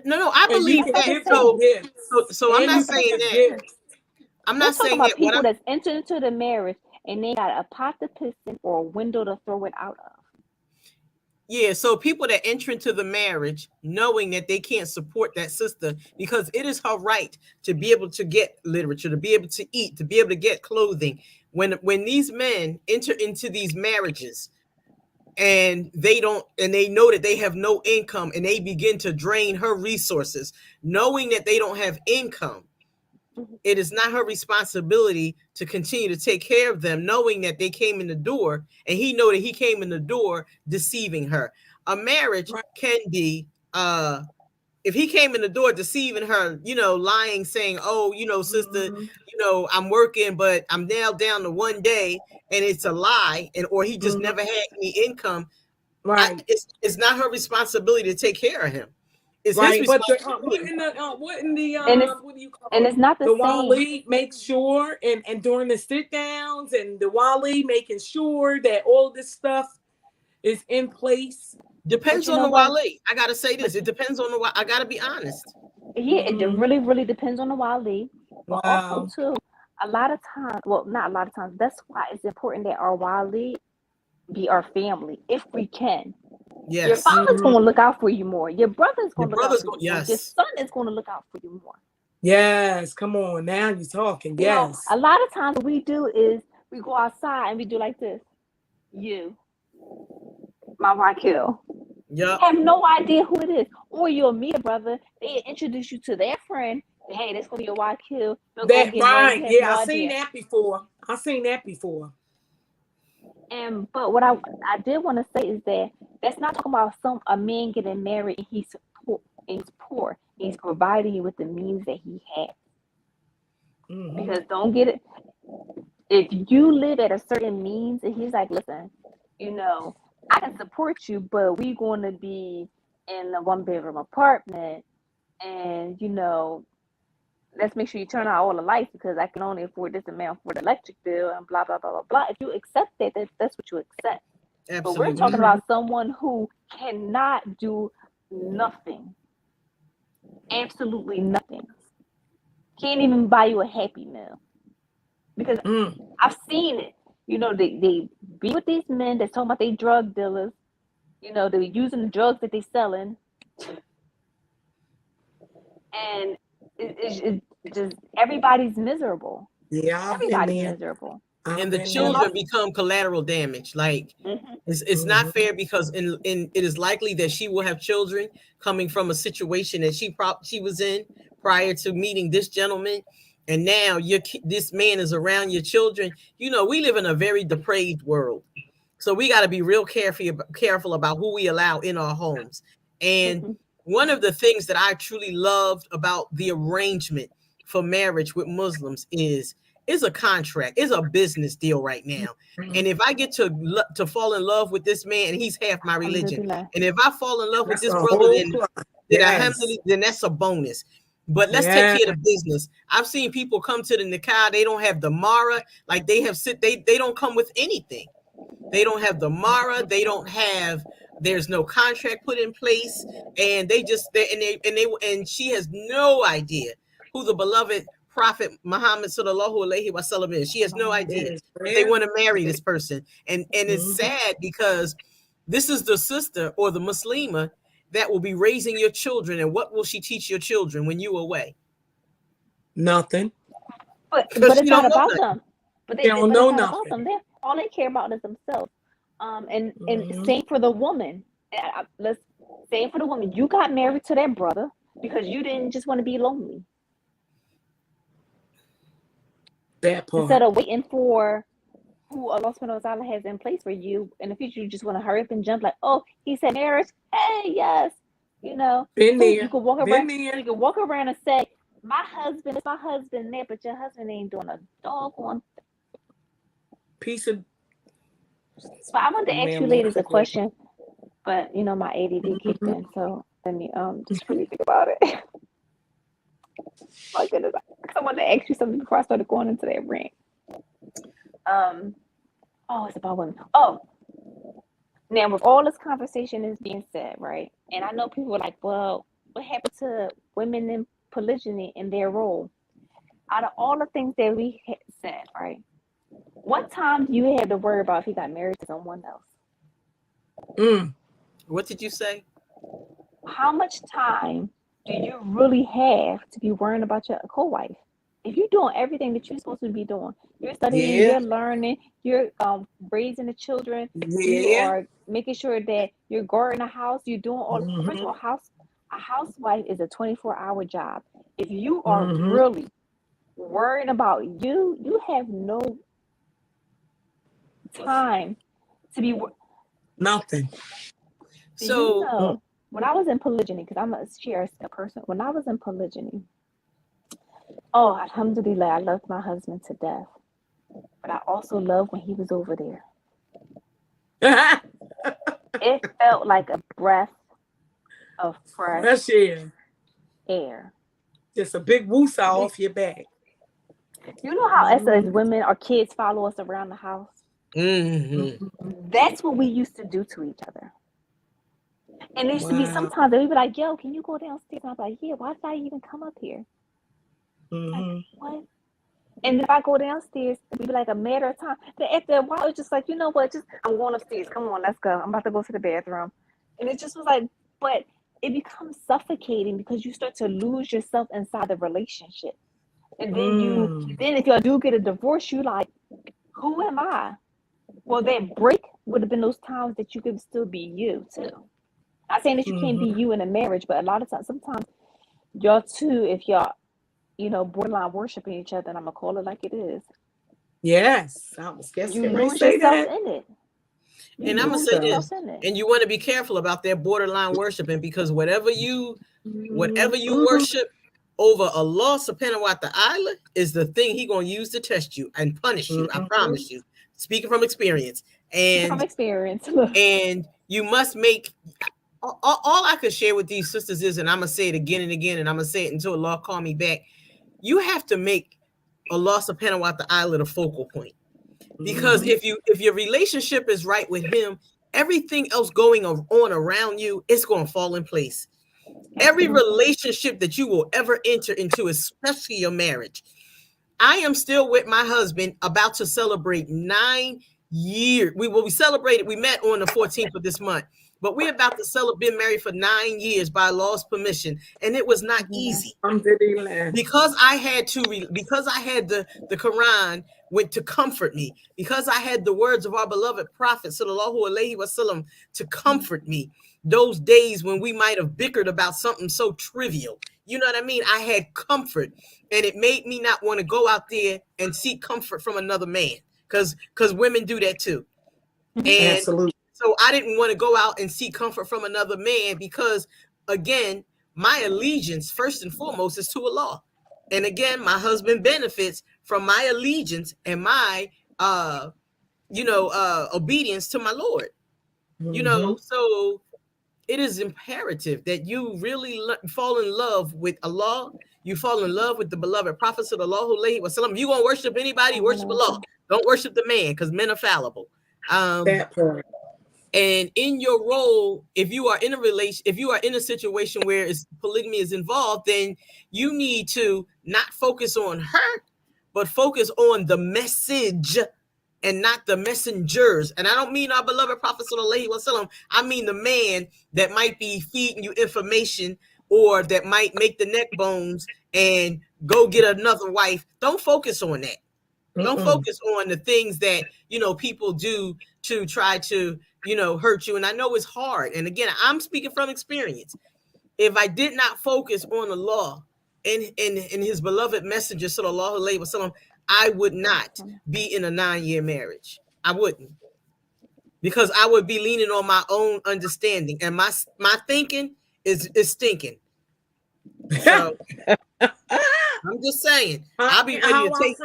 No, I believe that. So I'm not saying that. I'm not saying about people that's entered into the marriage and they got a pot to piss in or a window to throw it out of. Yeah, so people that enter into the marriage knowing that they can't support that sister, because it is her right to be able to get literature, to be able to eat, to be able to get clothing. When these men enter into these marriages and they know that they have no income, and they begin to drain her resources, knowing that they don't have income, it is not her responsibility to continue to take care of them, knowing that they came in the door, and he know that he came in the door deceiving her. A marriage can be if he came in the door deceiving her, lying, saying, "Oh, sister, I'm working, but I'm now down to 1 day," and it's a lie, or he just never had any income. Right. It's not her responsibility to take care of him. It's his Right. But responsibility. what do you call and it? it's not the The same. Wali makes sure, and during the sit downs, and the Wali making sure that all this stuff is in place. Depends But you on know the what? Wale. I gotta say this. It depends on the Wale. I gotta be honest. Yeah, it really, really depends on the wali. But also Wow. too, a lot of times, well, not a lot of times, that's why it's important that our wali be our family if we can. Your Yes. father's going to look out for you more. Your brother's Your going to look out brother's for going. you more. Your Yes. son is going to look out for you more. Yes. Come on. Now you're talking. You know, Yes. a lot of times what we do is we go outside and we do like this. You, my Raquel, Yep. have no idea who it is. Or you'll meet a brother, they introduce you to their friend. Hey, that's going to be your Raquel. They'll go That get married. right. You have Yeah, no I seen idea. that before. I seen that before. But what I did want to say is that that's not talking about a man getting married and he's poor. He's providing you with the means that he has. Because don't get it. If you live at a certain means and he's like, listen, I can support you, but we're going to be in a 1-bedroom apartment, and let's make sure you turn out all the lights because I can only afford this amount for the electric bill and blah blah blah blah blah. If you accept that, that's what you accept. Absolutely. But we're talking about someone who cannot do nothing, absolutely nothing. Can't even buy you a Happy Meal because I've seen it. They be with these men that's talking about they drug dealers. They're using the drugs that they're selling, and it's just everybody's miserable. Yeah, I've been Everybody's there. miserable. And the children become collateral damage. Like it's not fair because it is likely that she will have children coming from a situation that she was in prior to meeting this gentleman, and now this man is around your children. We live in a very depraved world, so we got to be real careful about who we allow in our homes. And one of the things that I truly loved about the arrangement for marriage with Muslims is a contract, is a business deal right now. And if I get to fall in love with this man, and he's half my religion, and if I fall in love with this brother, then that's a bonus. But let's take care of the business. I've seen people come to the nikah, they don't have the mara, like they don't come with anything. They don't have the mara, there's no contract put in place, and she has no idea who the beloved Prophet Muhammad sallallahu alaihi wasallam is. She has no idea, but they want to marry this person, and it's sad because this is the sister or the Muslima that will be raising your children. And what will she teach your children when you away? Nothing. But it's not about them. But they don't know nothing. About them. All they care about is themselves. And same for the woman. Let's say for the woman, you got married to that brother because you didn't just want to be lonely. That part. Instead of waiting for who Allah subhanahu wa ta'ala has in place for you in the future, you just want to hurry up and jump like, oh, he said marriage. Hey, yes. Been there. You can walk around. You can walk around and say, my husband is my husband there, but your husband ain't doing a doggone piece of. So I wanted to ask you ladies a question, but my ADD kicked in, so let me just really think about it. My goodness, I wanted to ask you something before I started going into that rant. It's about women. Oh, now with all this conversation is being said, right? And I know people are like, well, what happened to women in polygyny and their role? Out of all the things that we said, right? What time do you have to worry about if he got married to someone else? What did you say? How much time do you really have to be worrying about your co-wife? If you're doing everything that you're supposed to be doing, you're studying, you're learning, you're raising the children, you are making sure that you're guarding the house, you're doing all. First of all, a housewife is a 24-hour job. If you are really worrying about you have no time to be nothing. So when I was in polygyny, because I'm a share a person, when I was in polygyny, oh, alhamdulillah, I loved my husband to death. But I also loved when he was over there. It felt like a breath of fresh air. Just a big woosah off your back. You know how us as women, our kids follow us around the house? That's what we used to do to each other. And there used to be sometimes they'd be like, yo, can you go downstairs? And I'm like, yeah, why did I even come up here? Like, what? And if I go downstairs, it'd be like a matter of time. Then after a while, it's just like, you know what? Just I'm going upstairs. Come on, let's go. I'm about to go to the bathroom. And it just was like, but it becomes suffocating because you start to lose yourself inside the relationship. And then if y'all do get a divorce, you like, who am I? Well, that break would have been those times that you could still be you too. Not saying that you can't be you in a marriage, but a lot of times, sometimes y'all too, if y'all, borderline worshiping each other, and I'm gonna call it like it is. Yes, I was guessing. You lose yourself in it. And I'm gonna say this, and you want to be careful about that borderline worshiping, because whatever you worship over Allah subhanahu wa ta'ala is the thing He gonna use to test you and punish you. I promise you. Speaking from experience. And you must make all I could share with these sisters is, and I'm gonna say it again and again, and I'm gonna say it until Allah call me back. You have to make Allah subhanahu wa ta'ala the focal point. Because if your relationship is right with Him, everything else going on around you, it's going to fall in place. Every relationship that you will ever enter into, especially your marriage. I am still with my husband, about to celebrate 9 years. We met on the 14th of this month, but we're about to celebrate, been married for 9 years by Allah's permission. And it was not easy. Because I had the Quran went to comfort me, because I had the words of our beloved Prophet sallallahu alaihi wasallam to comfort me. Those days when we might have bickered about something so trivial, you know what I mean? I had comfort, and it made me not want to go out there and seek comfort from another man, because women do that too. And absolutely. So I didn't want to go out and seek comfort from another man, because again, my allegiance first and foremost is to Allah. And again, my husband benefits from my allegiance and my obedience to my Lord. So it is imperative that you really fall in love with Allah. You fall in love with the beloved Prophet sallallahu alaihi wasallam. If you gonna worship anybody, worship Allah. Don't worship the man, because men are fallible. That part. And in your role, if you are in a situation where polygamy is involved, then you need to not focus on her, but focus on the message and not the messengers. And I don't mean our beloved Prophet sallallahu alaihi wasallam. I mean the man that might be feeding you information, or that might make the neck bones and go get another wife. Don't focus on that. Don't focus on the things that, people do to try to, hurt you. And I know it's hard. And again, I'm speaking from experience. If I did not focus on Allah and His beloved messenger, sallallahu alaihi wasallam, I would not be in a 9-year marriage. I wouldn't. Because I would be leaning on my own understanding. And my thinking is stinking. So I'm just saying. I'll be ready to take.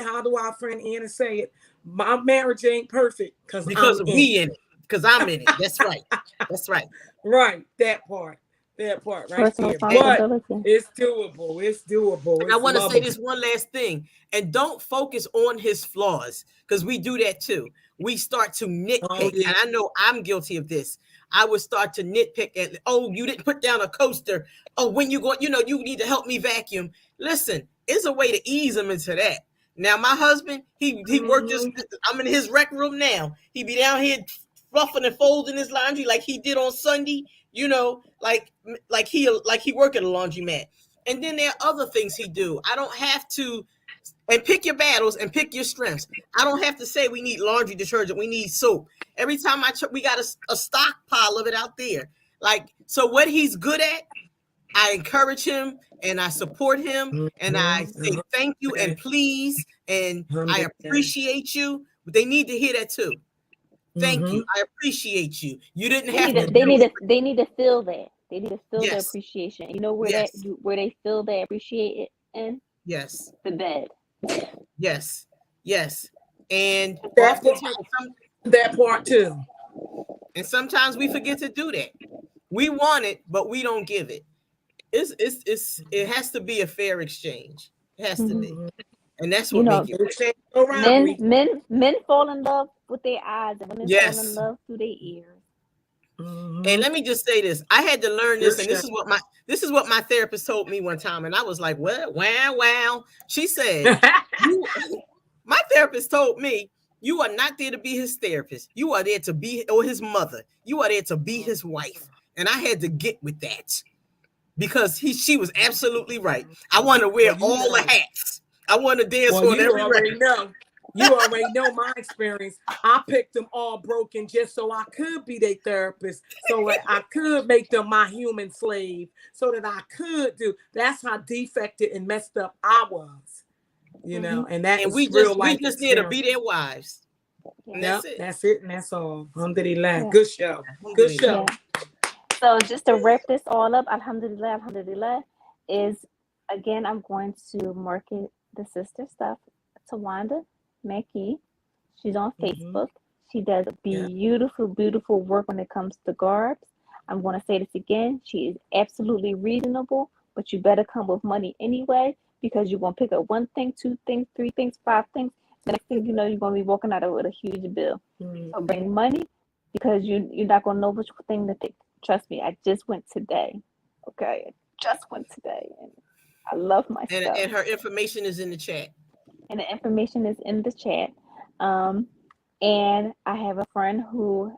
How do our friend Anna say it? My marriage ain't perfect because we in it. Because I'm in it. That's right. That's right. Right. That part right there. But it's doable. And I want to say this one last thing. And don't focus on his flaws, because we do that too. We start to nitpick. And I know I'm guilty of this. I would start to nitpick at, you didn't put down a coaster. Oh, when you go, you need to help me vacuum. Listen, it's a way to ease him into that. Now, my husband, he worked I'm in his rec room now. He be down here fluffing and folding his laundry like he did on Sunday, like he work at a laundromat. And then there are other things he do. I don't have to, and pick your battles and pick your strengths. I don't have to say we need laundry detergent, we need soap. Every time we got a stockpile of it out there. So what he's good at, I encourage him and I support him and I say thank you and please and I appreciate you. But they need to hear that too. Thank you. Mm-hmm. I appreciate you. You didn't They have need to to they do need it. to they need to feel that. They need to feel the Yes. appreciation. You know Yes. where they feel they appreciate it in? Yes. The bed. Yes. Yes. And That part, oftentimes, that part too. and sometimes we forget to do that. We want it, but we don't give it. It has to be a fair exchange. It has to Mhm. be. And that's You what know, make it They right. say no men robbery. men men fall in love with their eyes and women fall in Yes. love through their ears. Mm-hmm. And let me just say this. I had to learn Good this, and shit. this is what my therapist told me one time. And I was like, what? Wow, wow. She said, you my therapist told me you are not there to be his therapist. You are there to be or his mother. You are there to be his wife. And I had to get with that because she was absolutely right. I want to wear Well, you all the know. hats. I want to dance Well, on you every already record. know. You already know my experience. I picked them all broken just so I could be their therapist, so that I could make them my human slave, so that I could do. That's how defected and messed up I was, you know. And that And is real we life just need to be experience. their wives. And Yeah. that's Yep, it. that's it, and that's all. Alhamdulillah. Yeah. Good show. Good Alhamdulillah. show. Yeah. So just to wrap this all up, alhamdulillah, alhamdulillah, is again I'm going to market the sister stuff. Tawanda Meki. She's on Mm-hmm. Facebook. She does Yeah. beautiful, beautiful work when it comes to garbs. I'm going to say this again. She is absolutely reasonable, but you better come with money anyway because you're going to pick up one thing, two things, three things, five things. The next thing you know, you're going to be walking out with a huge bill. Mm-hmm. So bring money because you're not going to know which thing to take. Trust me, I just went today. Okay, I just went today, and I love my stuff. And her information is in the chat. And the information is in the chat. Um, and I have a friend who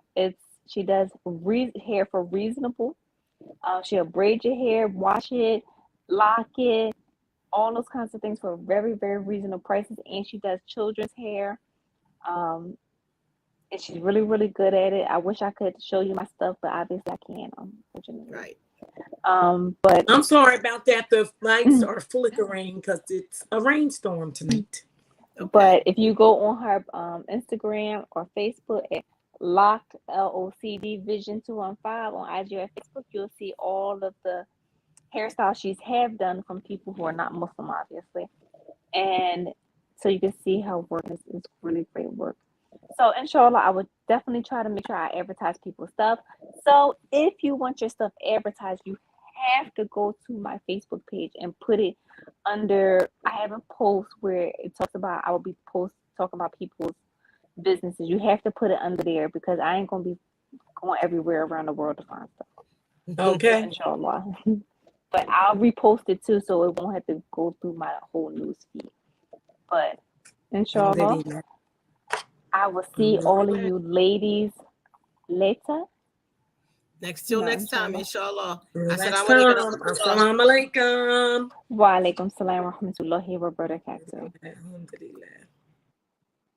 she does hair for reasonable. She'll braid your hair, wash it, lock it, all those kinds of things for very, very reasonable prices. And she does children's hair. Um, and she's really, really good at it. I wish I could show you my stuff, but obviously I can't, unfortunately. Right. But I'm sorry about that. The lights are flickering because it's a rainstorm tonight. Okay. But if you go on her Instagram or Facebook at Locked LOCD Vision 215 on IG or Facebook, you'll see all of the hairstyles she's have done from people who are not Muslim, obviously. And so you can see her work is really great work. So inshallah, I would definitely try to make sure I advertise people's stuff. So if you want your stuff advertised, you have to go to my Facebook page and put it under. I have a post where it talks about I will be talking about people's businesses. You have to put it under there because I ain't gonna be going everywhere around the world to find stuff. Okay. Inshallah. But I'll repost it too, so it won't have to go through my whole news feed. But inshallah, Alhamdulillah. I will see all of you ladies later. Next time, inshallah. Next time. Assalamu alaikum. Wa alaikum salam wa rahmatullahi wa barakatuh. Alhamdulillah.